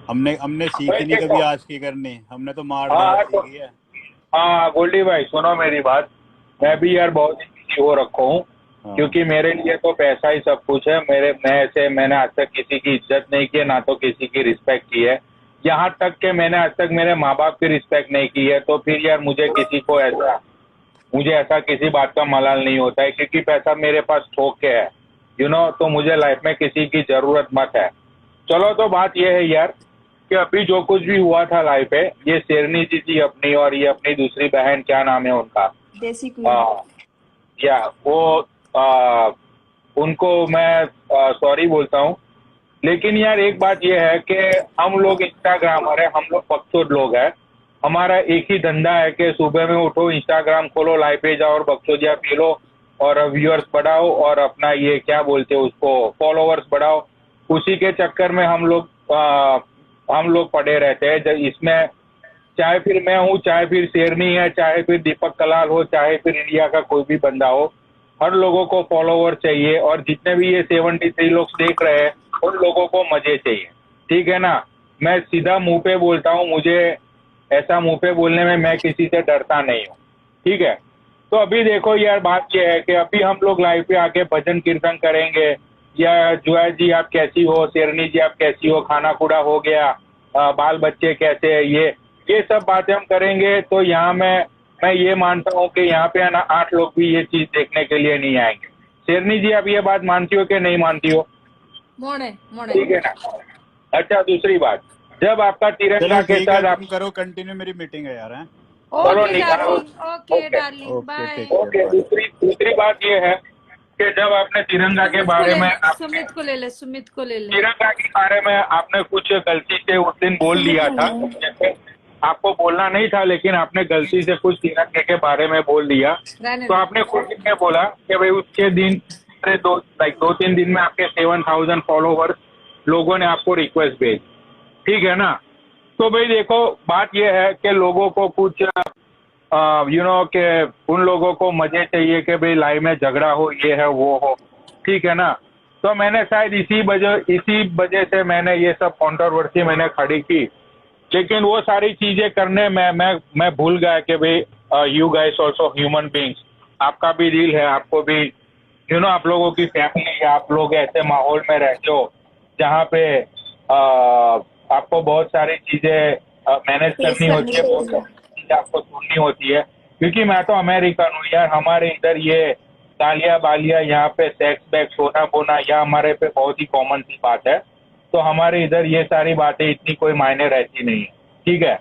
हमने हमने सीखी भाई नहीं देखो। कभी आज की करनी, हमने तो मार धाड़ हाँ तो सीखी है। हाँ गोल्डी भाई सुनो मेरी बात। मैं भी यार बहुत ही बिजी हो रखा हूँ, हाँ। क्योंकि मेरे लिए तो पैसा ही सब कुछ है। मैंने आज तक किसी की इज्जत नहीं की है, ना तो किसी की रिस्पेक्ट की है। यहाँ तक कि मैंने आज तक मेरे माँ बाप की रिस्पेक्ट नहीं की है। तो फिर यार मुझे ऐसा किसी बात का मलाल नहीं होता है, क्योंकि पैसा मेरे पास ठोक के है। तो मुझे लाइफ में किसी की जरूरत मत है। चलो तो बात यह है यार कि अभी जो कुछ भी हुआ था लाइफ है, ये शेरनी जी थी अपनी, और ये अपनी दूसरी बहन, क्या नाम है उनका, देसी क्वीन। आ, या वो आ, उनको मैं सॉरी बोलता हूँ। लेकिन यार एक बात यह है कि हम लोग इंस्टाग्रामर है, हम लोग बकचोद लोग हैं। हमारा एक ही धंधा है कि सुबह में उठो, इंस्टाग्राम खोलो, लाइव पे जाओ और बकचोदिया पी लो और व्यूअर्स बढ़ाओ और अपना ये क्या बोलते हैं उसको, फॉलोवर्स बढ़ाओ। उसी के चक्कर में हम लोग पड़े रहते हैं इसमें। चाहे फिर मैं हूँ, चाहे फिर शेरनी है, चाहे फिर दीपक कलाल हो, चाहे फिर इंडिया का कोई भी बंदा हो, हर लोगों को फॉलोवर चाहिए। और जितने भी ये 73 लोग देख रहे हैं, उन लोगों को मजे चाहिए। ठीक है ना। मैं सीधा मुंह पे बोलता हूँ, मुझे ऐसा मुंह पे बोलने में मैं किसी से डरता नहीं हूँ। ठीक है। तो अभी देखो यार, बात यह है कि अभी हम लोग लाइव पे आके भजन कीर्तन करेंगे, या जुआ जी आप कैसी हो, शेरनी जी आप कैसी हो, खाना कूड़ा हो गया, बाल बच्चे कैसे है, ये सब बातें हम करेंगे। तो यहाँ मैं ये मानता हूँ कि यहाँ पे है ना 8 लोग भी ये चीज देखने के लिए नहीं आएंगे। शेरनी जी आप ये बात मानती हो कि नहीं मानती हो? मोड़े मोड़े। ठीक है ना। अच्छा दूसरी बात, जब आपका तिरंगा चलो के ठीक है, साथ आप, तुम करो कंटिन्यू, मेरी मीटिंग है यार। हैं। चलो ओके निकालो। Darling, okay okay. Darling, okay, take bye. Care, okay, bye. दूसरी दूसरी बात ये है कि जब आपने तिरंगा के सुमित को बारे ले में ले, आपने सुमित को ले ले, सुमित को ले ले। तिरंगा के बारे में आपने कुछ गलती से उस दिन बोल सुमित दिया को था, ले ले। जैसे आपको बोलना नहीं था, लेकिन आपने गलती से कुछ तिरंगे के बारे में बोल दिया। रहने तो दे। आपने खुद ने बोला कि भाई उसके दिन से 2-3 दिन में आपके 7,000 फॉलोवर्स लोगों ने आपको रिक्वेस्ट भेजी। ठीक है ना। तो भाई देखो, बात यह है कि लोगों को कुछ कि उन लोगों को मजे चाहिए कि भाई लाइव में झगड़ा हो, ये है वो हो। ठीक है ना। तो मैंने शायद इसी वजह से मैंने ये सब कंट्रोवर्सी मैंने खड़ी की। लेकिन वो सारी चीजें करने में मैं भूल गया कि भाई you guys also human beings. आपका भी दिल है, आपको भी आप लोगों की फैमिली है, आप लोग ऐसे माहौल में रहते हो जहाँ पे आपको बहुत सारी चीजें मैनेज फेस करनी करनी होती है, बहुत पड़ती है। सारी चीजें आपको सुननी होती है। क्योंकि मैं तो अमेरिकन हूँ यार, हमारे इधर ये गालियाँ बालियाँ, यहाँ पे सेक्स बैक्स होना बोना, यह हमारे पे बहुत ही कॉमन सी बात है। तो हमारे इधर ये सारी बातें इतनी कोई मायने रहती नहीं है। ठीक है।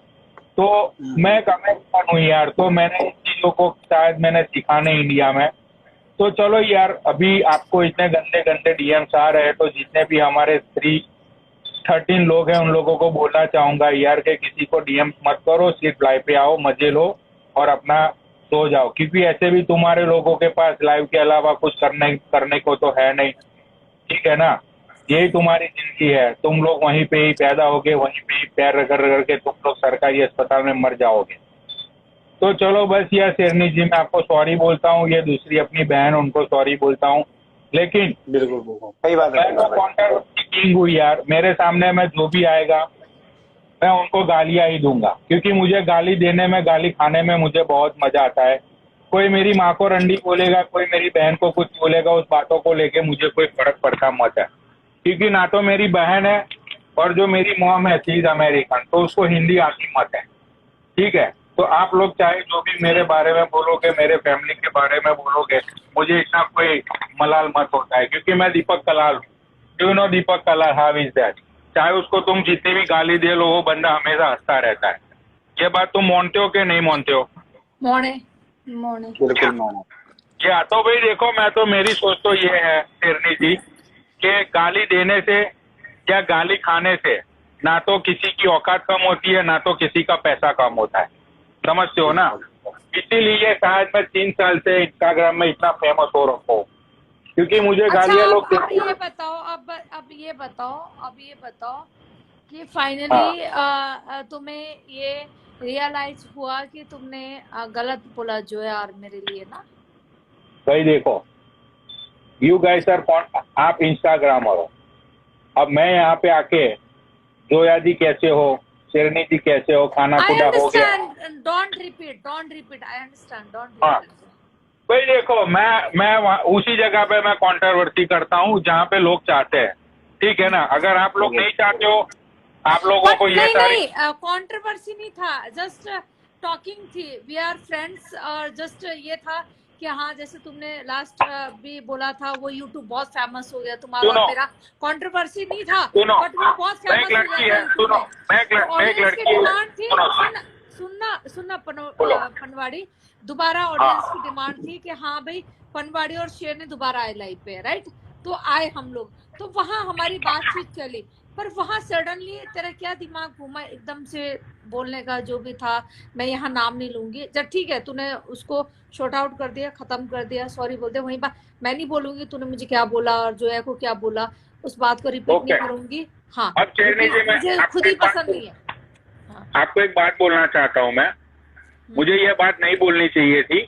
तो मैं एक अमेरिकन हूँ यार, तो मैंने इन चीजों को शायद मैंने सीखा नहीं इंडिया में। तो चलो यार, अभी आपको इतने गंदे गंदे डीएम्स आ रहे हैं, तो जितने भी हमारे 313 लोग हैं, उन लोगों को बोलना चाहूंगा यार कि किसी को डीएम मत करो, सिर्फ लाइव पे आओ, मजे लो और अपना सो जाओ। क्योंकि ऐसे भी तुम्हारे लोगों के पास लाइव के अलावा कुछ करने करने को तो है नहीं। ठीक है ना। यही तुम्हारी जिंदगी है, तुम लोग वहीं पे ही पैदा होगे, वहीं पे ही पैर रगड़ रगड़ के तुम लोग सरकारी अस्पताल में मर जाओगे। तो चलो बस यार शेरनी जी, मैं आपको सॉरी बोलता हूँ, ये दूसरी अपनी बहन उनको सॉरी बोलता हूँ। लेकिन बिल्कुल बिल्कुल सही बात है, मैं सही तो बात है। कॉन्ट्रोवर्सी किंग हूँ यार, मेरे सामने में जो भी आएगा मैं उनको गालियां ही दूंगा, क्योंकि मुझे गाली देने में, गाली खाने में मुझे बहुत मजा आता है। कोई मेरी माँ को रंडी बोलेगा, कोई मेरी बहन को कुछ बोलेगा, उस बातों को लेके मुझे कोई फर्क पड़ता मत है। क्योंकि ना तो मेरी बहन है, और जो मेरी मॉम है शी इज अमेरिकन, तो उसको हिंदी आती मत है। ठीक है। तो आप लोग चाहे जो भी मेरे बारे में बोलोगे, मेरे फैमिली के बारे में बोलोगे, मुझे इतना कोई मलाल मत होता है, क्योंकि मैं दीपक कलाल हूँ। Do know Deepak Kalal how is that? चाहे उसको तुम जितनी भी गाली दे लो, वो बंदा हमेशा हंसता रहता है। ये बात तुम मानते हो कि नहीं मानते हो? मोड़े मोड़े। बिल्कुल मानो। या तो भाई देखो, मैं तो, मेरी सोच तो ये है शेरनी जी, कि गाली देने से या गाली खाने से ना तो किसी की औकात कम होती है, ना तो किसी का पैसा कम होता है। समझते हो ना। इसीलिए शायद मैं 3 साल से इंस्टाग्राम में इतना फेमस हो रखा हूँ, क्योंकि मुझे अच्छा गालियाँ लोग अब देते ये हैं। बताओ, अब ये बताओ कि फाइनली तुम्हें ये रियलाइज हुआ कि तुमने गलत बोला जो यार मेरे लिए ना। भाई देखो, यू गाइस आर कौन, आप इंस्टाग्रामर हो। अब मैं यहाँ पे आके जोया जी कैसे हो, शेरनी जी कैसे हो, खाना I खुदा हो गया। understand. Don't repeat. I understand. Don't हाँ repeat. भाई देखो, मैं उसी जगह पे मैं कंट्रोवर्सी करता हूँ जहाँ पे लोग चाहते हैं, ठीक है ना। अगर आप लोग नहीं चाहते हो, आप लोगों But को ये नहीं सारी नहीं कंट्रोवर्सी नहीं था, जस्ट टॉकिंग थी, वी आर फ्रेंड्स, और जस्ट ये था कि हाँ जैसे तुमने लास्ट भी बोला था वो यूट्यूब बहुत फेमस हो गया तुम्हारा और सुनो मेरा, कंट्रोवर्सी नहीं था, सुनो, बट वो बहुत मैं एक फेमस हो लड़की गया था है, यूट्यूब सुनो, में, मैं एक तो ऑडियंस की लड़की है, डिमांड थी। सुनो सुनना बोलो। पनवाड़ी, दोबारा हाँ ऑडियंस की डिमांड थी कि हाँ भाई पनवाड़ी और शेर ने दोबारा आए लाइव पे, राइट, तो आए हम लोग, तो वहां हमारी बातचीत चली, पर वहां सडनली तेरा क्या दिमाग घूमा एकदम से बोलने का, जो भी था, मैं यहाँ नाम नहीं लूंगी, जब ठीक है तूने उसको शॉर्ट आउट कर दिया, खत्म कर दिया, सॉरी बोल दे, वहीं बात, मैं नहीं बोलूंगी तूने मुझे क्या बोला और जोया को क्या बोला, उस बात को रिपीट ओके। नहीं करूंगी। हाँ अब शेरनी जी, मैं मुझे आपको खुद ही एक बात पसंद नहीं है। हाँ। आपको एक बात बोलना चाहता हूँ मैं, मुझे ये बात नहीं बोलनी चाहिए थी।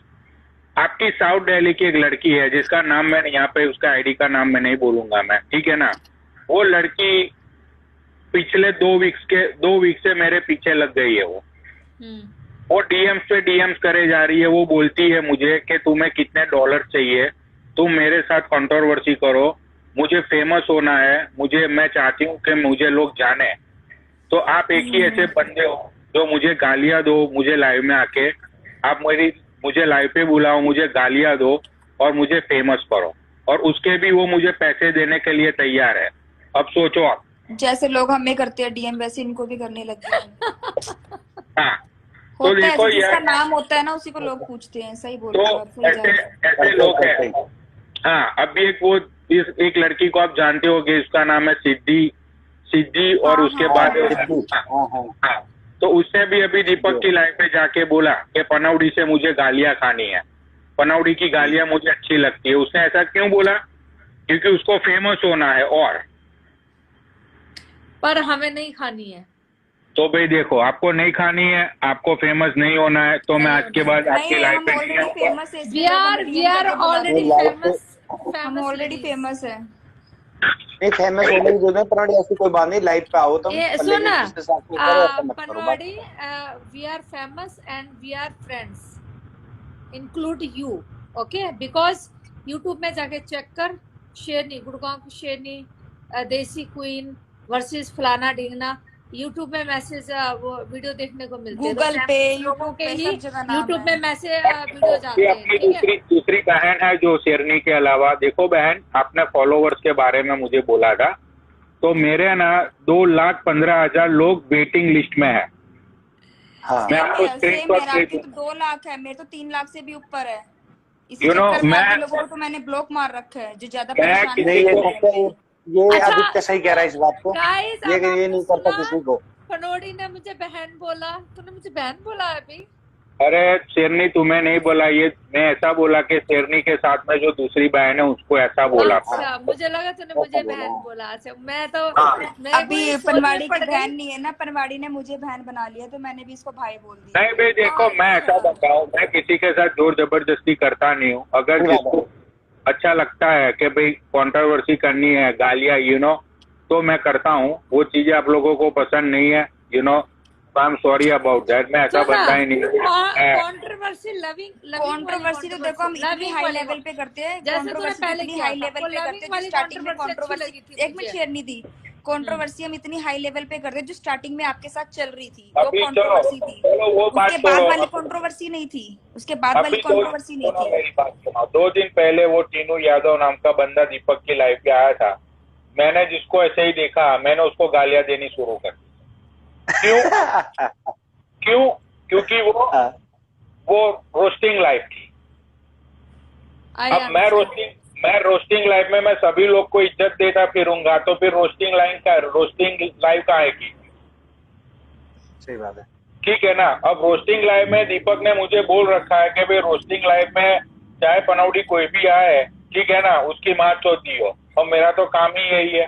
आपकी साउथ दिल्ली की एक लड़की है जिसका नाम मैं यहाँ पे, उसका आईडी का नाम मैं नहीं बोलूंगा मैं, ठीक है ना। वो लड़की पिछले 2 वीक से मेरे पीछे लग गई है। वो डीएम्स पे डीएम्स करे जा रही है। वो बोलती है मुझे कि तुम्हें कितने डॉलर चाहिए, तुम मेरे साथ कंट्रोवर्सी करो, मुझे फेमस होना है, मैं चाहती हूँ कि मुझे लोग जाने। तो आप एक ही ऐसे बंदे हो जो मुझे गालियां दो, मुझे लाइव में आके आप मुझे लाइव पे बुलाओ, मुझे गालियां दो और मुझे फेमस करो, और उसके भी वो मुझे पैसे देने के लिए तैयार है। अब सोचो आप, जैसे लोग हमें करते हैं डीएम वैसे इनको भी करने लग गए हैं। हाँ तो होता है, देखो जिसका यार, नाम होता है ना उसी को लोग पूछते हैं। सही बोल तो रहे हो आप, सही जा रहे हो। ऐसे लोग हैं। हाँ, अभी एक लड़की को आप जानते होगे, उसका नाम है सिद्धि और हाँ, उसके हाँ, बाद हाँ। हाँ, तो उसने भी अभी दीपक की लाइव पे जाके बोला कि पनौड़ी से मुझे गालियां खानी है, पनौड़ी की गालियां मुझे अच्छी लगती है। उसने ऐसा क्यों बोला? क्योंकि उसको फेमस होना है। और पर हमें नहीं खानी है। तो भाई देखो, आपको नहीं खानी है, आपको फेमस नहीं होना है, तो मैं आज के बाद आपकी नहीं, लाइव हम पे नहीं ऑलरेडी आऊंगा। फेमस है, वी आर ऑलरेडी हम ऑलरेडी फेमस है। नहीं, फेमस होने की जरूरत है, पनौड़ी ऐसी कोई बात नहीं, लाइव पे आओ तुम, सुन जिसके साथ में करो ऐसा मत करो। पनवाड़ी, we are famous and we are friends, include you, okay, because YouTube में जाके चेक कर, शेरनी, गुड़गांव की शेरनी, देसी क्वीन वर्सेस फलाना ढींगना, यूट्यूब में मैसेज वो वीडियो देखने को मिलते हैं। गूगल पे, लोगों यूट्यूब के पे, ही सब जगह नाम यूट्यूब है। में मैसेज वीडियो जाते ये हैं, अपनी ठीक है। दूसरी बहन है जो शेरनी के अलावा, देखो बहन, आपने फॉलोवर्स के बारे में मुझे बोला था, तो मेरे ना 2,15,000 लोग वेटिंग लिस्ट में है। हाँ, मैं आपको सेम स्क्रीनशॉट है, आपकी भेजूं। तो 2 लाख है, मेरे तो 3 लाख से भी ऊपर है। इसी You know, चक्कर में मैं- आगे लोगों को तो मैंने ब्लॉक मार रखा है, जो ज्यादा मैं परेशान किसी नहीं, को- ये अच्छा, आदित्य सही कह रहा है इस बात को, गाइस ये अब ये आपने नहीं करता सुना, किसी को। पनौड़ी ने मुझे बहन बोला, तूने मुझे बहन बोला अभी? अरे शेरनी, तुम्हें नहीं बोला ये, मैं ऐसा बोला कि शेरनी के साथ में जो दूसरी बहन है उसको ऐसा बोला था। अच्छा, मुझे लगा तूने मुझे बहन बोला। अच्छा, मैं तो हाँ। मेरे को अभी ये सोच में पनवाड़ी पड़ की गई। बहन नहीं है ना, पनवाड़ी ने मुझे बहन बना लिया, तो मैंने भी इसको भाई बोल दिया। नहीं भाई देखो, मैं ऐसा बताऊं, मैं किसी के साथ जोर जबरदस्ती करता नहीं हूँ। अगर जिसको अच्छा लगता है कि भाई कंट्रोवर्सी करनी है, गालियां तो मैं करता हूँ। वो चीजें आप लोगों को पसंद नहीं है, I am sorry about that. मैं ऐसा बंदा ही नहीं हूँ। कंट्रोवर्सी कंट्रोवर्सी तो देखो हम इतनी हाई लेवल पे करते हैं, जैसे तूने कंट्रोवर्सी पहले इतनी किया हाई था, लेवल वो पे करते लविंग हैं जो वाली स्टार्टिंग में कंट्रोवर्सी अच्छी लगी कंट्रोवर्सी, थी एक मिनट मुझे। शेयर नहीं दी, कंट्रोवर्सी हम इतनी हाई लेवल पे करते हैं जो स्टार्टिंग में आपके साथ चल रही थी, वो अभी कंट्रोवर्सी थी। चलो वो बात उसके बाद छोड़ो। वाली कंट्रोवर्सी नहीं थी, उसके बाद वाली अभी कंट्रोवर्सी नहीं थी। मेरी बात सुनो। 2 दिन पहले वो टीनू यादव नाम का बंदा दीपक की लाइव पे आया था। मैंने जिसको ऐसे ही देखा, मैंने उसको गालियां देनी शुरू कर दी। क्यों? क्योंकि वो रोस्टिंग लाइव थी। अब मैं रोस्टिंग लाइव में मैं सभी लोग को इज्जत देता फिरूंगा, तो फिर रोस्टिंग लाइव का आएगी। सही बात है। ठीक है ना। अब रोस्टिंग लाइव में दीपक ने मुझे बोल रखा है कि भाई रोस्टिंग लाइव में चाहे पनौड़ी कोई भी आए, ठीक है ना, उसकी माँ चौथी हो। और मेरा तो काम ही यही है,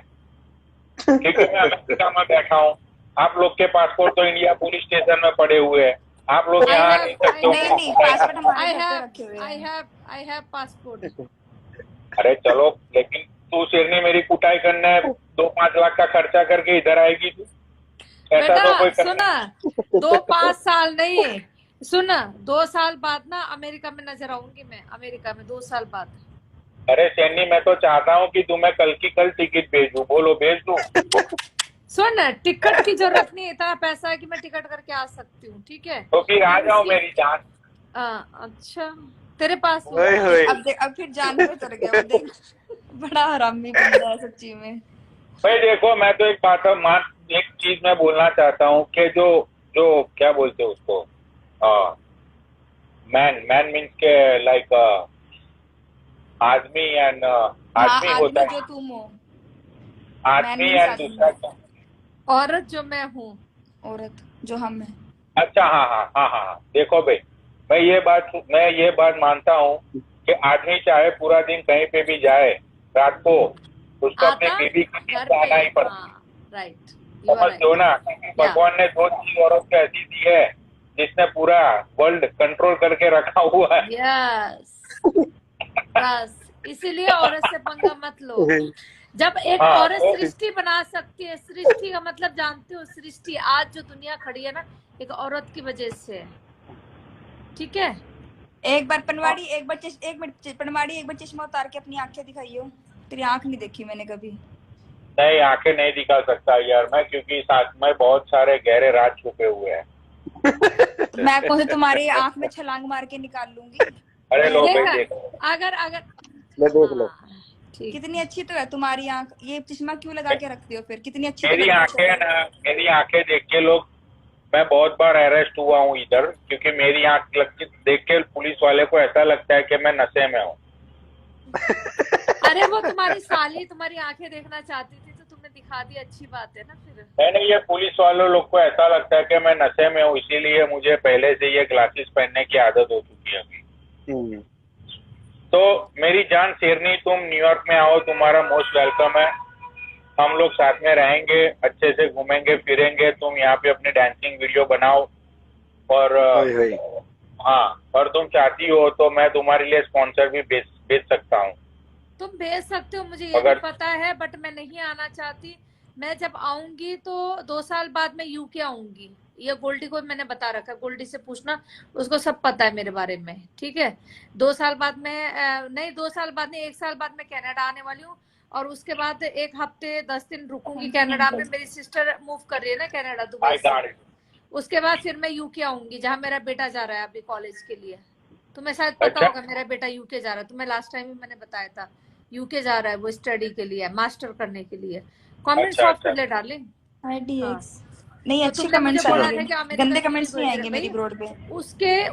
ठीक है। मैं अमेरिका में बैठा हूँ, आप लोग के पासपोर्ट तो इंडिया पुलिस स्टेशन में पड़े हुए हैं, आप लोग यहाँ नहीं सकते हो। नहीं, पासवर्ड हमारे घर पे रखे हुए हैं। I have passport. अरे चलो, लेकिन तू शेरनी मेरी कुटाई करने 2-5 लाख का खर्चा करके इधर आएगी तू? ऐसा तो कोई बेटा सुन, 2-5 साल नहीं, सुन 2 साल बाद ना अमेरिका में नजर आऊंगी मैं, अमेरिका में 2 साल बाद। अरे सैनी, मैं तो चाहता हूँ कि तुम्हें कल की कल टिकट भेज दूँ, बोलो भेज दूँ? सुन, टिकट की जरूरत नहीं, इतना पैसा है कि मैं टिकट करके आ सकती हूँ, ठीक है? तो फिर आ जाओ मेरी जान। अच्छा, तेरे पास हो? ओए होए। अब फिर जान पे उतर गया वो, देख बड़ा हरामी बंदा है सच्ची में। भाई देखो, मैं तो एक चीज मैं बोलना चाहता हूँ कि जो जो क्या बोलते हैं उसको, मैन मीन्स के लाइक आदमी एंड आदमी होता आदमी है, जो तुम हो, आदमी means एंड आदमी। दूसरा क्या? औरत जो मैं हूँ। औरत जो हम है। अच्छा, हाँ हाँ हाँ हाँ हाँ। देखो भाई, मैं ये बात मानता हूँ कि आदमी चाहे पूरा दिन कहीं पे भी जाए, रात को उसको अपनी आता बीवी के घर साथ आना ही पे, पड़ता है। हाँ, राइट, यू आर समझते हो राइट। ना? क्योंकि भगवान ने 2 औरत को ऐसी दी है जिसने पूरा वर्ल्ड कंट्रोल करके रखा हुआ है। यस, बस इसीलिए औरत से पंगा मत लो। जब एक हाँ, औरत सृष्टि बना सकती है, सृष्टि का मतलब जानते हो? सृष्टि आज जो दुनिया खड़ी है ना, एक औरत की वजह से है, ठीक है? एक बार पनवाड़ी, एक मिनट पनवाड़ी, एक बार चश्मा उतार के अपनी आंखें दिखाइयो। तेरी आंख नहीं देखी मैंने कभी। नहीं, आंखें नहीं दिखा सकता यार मैं, क्योंकि साथ में बहुत सारे गहरे राज छुपे हुए हैं। मैं कौन से तुम्हारी आंख में छलांग मार के निकाल लूंगी। अरे लो भाई देखा, देखो, अगर ले देख लो। हाँ, ठीक। कितनी अच्छी तो है तुम्हारी आंख। ये चश्मा क्यों लगा के रखती हो फिर? कितनी अच्छी तो मेरी लगती है। आंखें ना, मेरी आंखें देख के लोग, मैं बहुत बार अरेस्ट हुआ हूँ इधर, क्योंकि मेरी आंख देख के पुलिस वाले को ऐसा लगता है कि मैं नशे में हूँ। अरे वो तुम्हारी साली तुम्हारी आंखें देखना चाहती थी तो तुमने दिखा दी, अच्छी बात है ना फिर। नहीं, ये पुलिस वालों लोग को ऐसा लगता है कि मैं नशे में हूँ, इसीलिए मुझे पहले से ये ग्लासेस पहनने की आदत हो चुकी है अभी। तो मेरी जान शेरनी, तुम न्यूयॉर्क में आओ, तुम्हारा मोस्ट वेलकम है। हम लोग साथ में रहेंगे, अच्छे से घूमेंगे फिरेंगे। तुम यहाँ पे अपनी डांसिंग वीडियो बनाओ, और हाँ, और तुम चाहती हो तो मैं तुम्हारे लिए स्पॉन्सर भी भेज सकता हूँ। तुम भेज सकते हो, मुझे ये भी पता है, बट मैं नहीं आना चाहती। मैं जब आऊंगी तो 2 साल बाद मैं यूके आऊंगी, ये गोल्डी को मैंने बता रखा है, गोल्डी से पूछना, उसको सब पता है मेरे बारे में, ठीक है? 2 साल बाद में नहीं, 2 साल बाद नहीं, 1 साल बाद मैं कनाडा आने वाली हूँ, और उसके बाद 1 हफ्ते 10 दिन रुकूंगी कनाडा में। मेरी सिस्टर मूव कर रही है ना कनाडा, दुबई से। उसके बाद फिर मैं यूके आऊंगी, जहाँ मेरा बेटा जा रहा है अभी कॉलेज के लिए। तुम्हें शायद पता होगा मेरा बेटा यूके जा रहा है, तुम्हें लास्ट टाइम भी मैंने बताया था। यूके जा रहा है वो, स्टडी के लिए, मास्टर करने के लिए। कमेंट्स ऑफ कर ले डार्लिंग। नहीं, अच्छे कमेंट्स आएंगे, गंदे कमेंट्स नहीं आएंगे मेरी ब्रोड पे।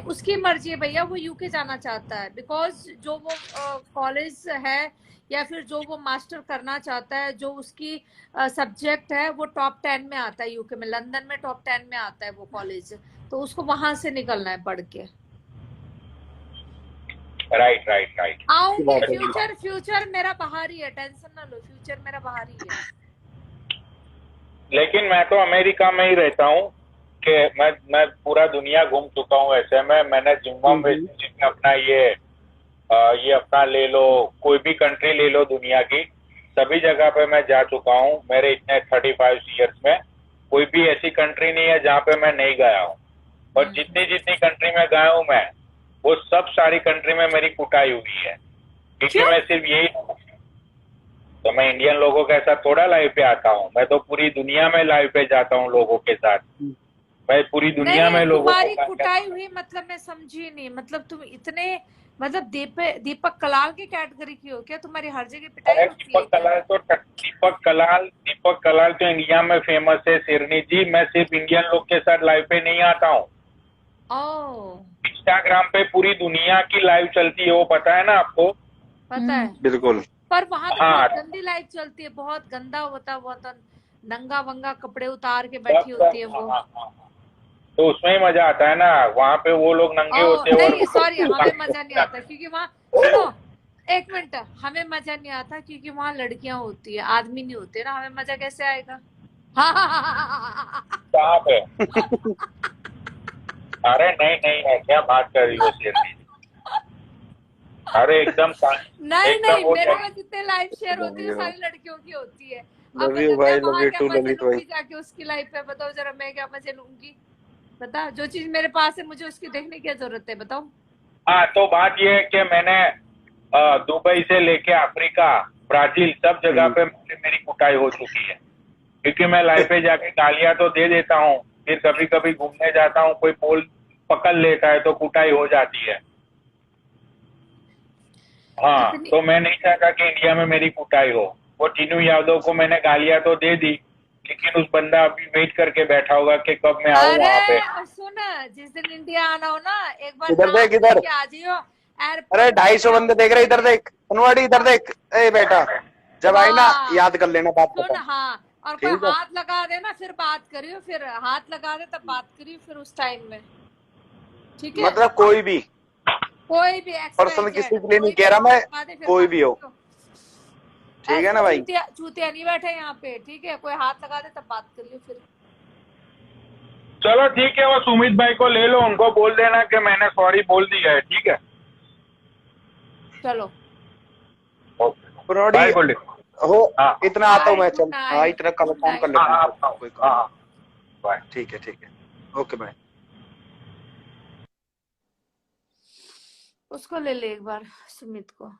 उसकी मर्जी है भैया, वो यूके जाना चाहता है, बिकॉज जो वो कॉलेज है या फिर जो वो मास्टर करना चाहता है, जो उसकी सब्जेक्ट है, वो टॉप 10 में आता है यूके में, लंदन में टॉप 10 में आता है वो कॉलेज, तो उसको वहां से निकलना है पढ़ के। राइट। आऊंगी, फ्यूचर मेरा बाहर ही है, टेंशन ना लो, फ्यूचर मेरा बाहर ही है। लेकिन मैं तो अमेरिका में ही रहता हूँ, कि मैं पूरा दुनिया घूम चुका हूँ। ऐसे में मैंने जिम्बाब्वे में अपना ये अपना ले लो, कोई भी कंट्री ले लो दुनिया की, सभी जगह पे मैं जा चुका हूँ। मेरे इतने 35 ईयर्स में कोई भी ऐसी कंट्री नहीं है जहाँ पे मैं नहीं गया हूँ। और जितनी कंट्री में गया हूँ मैं, वो सब सारी कंट्री में मेरी कुटाई हुई है, क्योंकि मैं सिर्फ यही, तो मैं इंडियन लोगों के साथ थोड़ा लाइव पे आता हूँ, मैं तो पूरी दुनिया में लाइव पे जाता हूँ लोगों के साथ। मैं पूरी दुनिया में लोगों तुम्हारी कुटाई हुई मतलब मैं समझी नहीं, मतलब तुम इतने, मतलब दीपक कलाल की कैटेगरी की हो क्या? तुम्हारी हर जगह पिटाई होती है? दीपक कलाल तो इंडिया में फेमस है शेरनी जी। मैं सिर्फ इंडियन लोग के साथ लाइव पे नहीं आता हूँ। इंस्टाग्राम पे पूरी दुनिया की लाइव चलती है, वो पता है ना आपको? पता है, बिल्कुल। पर वहाँ तो बहुत गंदी लाइव चलती है, बहुत गंदा होता है वो, तो नंगा वंगा कपड़े उतार के बैठी होती है वो। तो उसमें ही मजा आता है ना, वहाँ पे वो लोग नंगे होते हैं। नहीं सॉरी, हमें मजा नहीं आता, क्योंकि वहाँ, सुनो 1 मिनट, हमें मजा नहीं आता क्योंकि वहाँ लड़कियां होती है, आदमी नहीं होते ना, हमें मजा कैसे आएगा? कहाँ पे? अरे नहीं है, क्या बात कर रही हो शेरनी? अरे एकदम नहीं, मेरे में जितने लाइव शेयर होती है सारी लड़कियों की होती है। अब लव यू मैं भाई, लव वहां यू क्या टू मजे ललित लूंगी भाई। जाके उसकी लाइफ पे? बताओ जरा, मैं क्या मजे लूंगी? बता, जो चीज मेरे पास है मुझे उसकी देखने की क्या जरूरत है? बताओ। हाँ, तो बात ये है कि मैंने दुबई से लेके अफ्रीका, ब्राजील, सब जगह पे मेरी कुटाई हो चुकी है, क्योंकि मैं लाइव पे जाके गालियां तो दे देता हूँ, फिर कभी कभी घूमने जाता हूँ, कोई पोल पकड़ लेता है तो कुटाई हो जाती है। हाँ, जितनी तो मैं नहीं चाहता कि इंडिया में मेरी कुटाई हो। वो टीनू यादव को मैंने गालियां तो दे दी, लेकिन उस बंदा अभी वेट करके बैठा होगा कि कब मैं आऊँ वहां पे। अरे सुन, जिस दिन इंडिया आना हो ना, एक बार इधर देख, नाम इधर। लेके आ जाइयो अरे एयरपोर्ट पे, 250 बंदे देख रहे, इधर देख पनवाड़ी, इधर देख। ए बेटा, जब आई ना हाँ याद कर लेना बात सुन, खत्म। हाँ, और कोई ठीक है, हाथ लगा दे ना फिर बात करियो, फिर हाथ लगा दे तब बात करियो, फिर उस टाइम में, ठीक है? मतलब कोई भी कोई भी पर्सन XYZ, किसी के लिए नहीं कोई भी कह रहा हाथ मैं, लगा दे फिर कोई बात भी हो। करियो। ठीक है ऐसे ना भाई? चूतिया चूतिया नहीं बैठे यहाँ पे, ठीक है? कोई हाथ लगा दे तब बात करियो फिर। चलो ठीक है, वो सुमित भाई को ले लो, उनको बोल देना कि मैंने सॉरी बोल दिया है, ठीक है? चलो पनवाड़ी बाय बोले। हो, हाँ इतना आता हूँ बाय, मैं, गुड चल। हाँ, नाइट, इतना कल गुड काम कर नाइट। लेता हाँ हूँ, हाँ कोई काम। हाँ, बाय। ठीक है, ओके बाय। उसको ले ले एक बार, सुमित को।